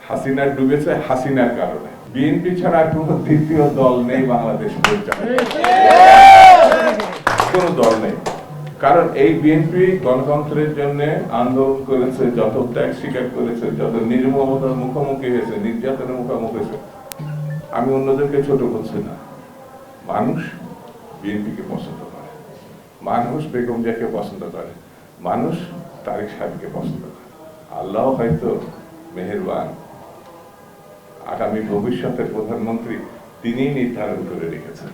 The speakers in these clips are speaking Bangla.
হাসিনা ডুবেছে হাসিনার কারণে। বিএনপি ছাড়া কোনো দ্বিতীয় দল নেই বাংলাদেশ পরিচালনায়, কোনো দল নেই। কারণ এই বিএনপি গণতন্ত্রের জন্য আন্দোলন করেছে, যত ত্যাগ স্বীকার করেছে, যত নির্মমতার মুখোমুখি হয়েছে, নির্যাতনের মুখোমুখি হয়েছে। আমি অন্যদেরকে ছোট করছি না, মানুষ বিএনপিকে পছন্দ করে, মানুষ বেগম জিয়াকে পছন্দ করে, মানুষ তারেক সাহেবকে পছন্দ করে। আল্লাহ হয়তো মেহেরবান, আগামী ভবিষ্যতের প্রধানমন্ত্রী তিনি নির্ধারণ করে রেখেছেন,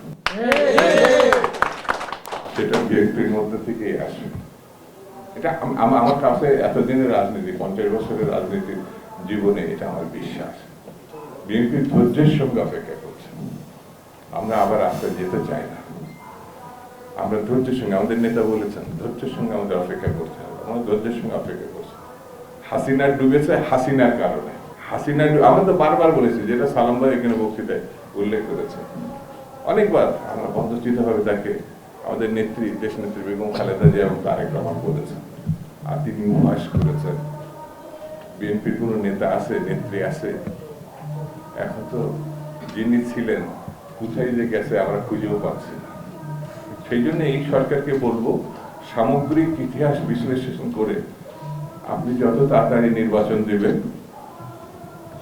সেটা বিএনপির মধ্যে থেকেই আসে। এটা আমার কাছে এতদিনের রাজনীতি, 50 বছরের রাজনীতির জীবনে এটা আমার বিশ্বাস। বিএনপি ধৈর্যের সঙ্গে অপেক্ষা করছে। আমরা আবার আসতে যেতে চাই না, আমরা ধৈর্যের সঙ্গে, আমাদের নেতা বলেছেন ধৈর্যের সঙ্গে আমাদের অপেক্ষা করতে হবে। আমরা ধৈর্যের সঙ্গে অপেক্ষা করছি। হাসিনা ডুবেছে হাসিনার কারণে। হাসিনা আমরা তো বারবার বলেছি, যেটা সালাম ভাই এখানে বক্তৃতায় উল্লেখ করেছে অনেকবার, আমরা পদ্ধতিত ভাবে তাকে আমাদের নেত্রী, দেশ নেত্রী বেগম খালেদা জিয়া এবং তারেক রহমান বলেছেন, আর তিনি উপহাস করেছেন। বিএনপির কোন নেতা আছে, নেত্রী আছে? এখন তো যিনি ছিলেন কোথায় যে গেছে আমরা খুঁজেও পাচ্ছি না। সেই জন্য এই সরকারকে বলবো, সামগ্রিক ইতিহাস বিশ্লেষণ করে আপনি যত তাড়াতাড়ি নির্বাচন দেবেন,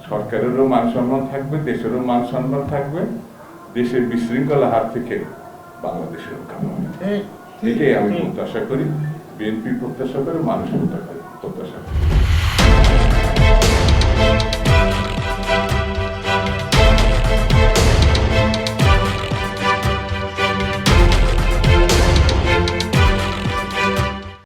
সরকারেরও মান সম্মান থাকবে, দেশেরও মান সম্মান থাকবে, দেশের বিশৃঙ্খলা হাত থেকে বাংলাদেশের রক্ষা পাবে। এটাই আমি প্রত্যাশা করি, বিএনপি প্রত্যাশা করে, মানুষ প্রত্যাশা করে।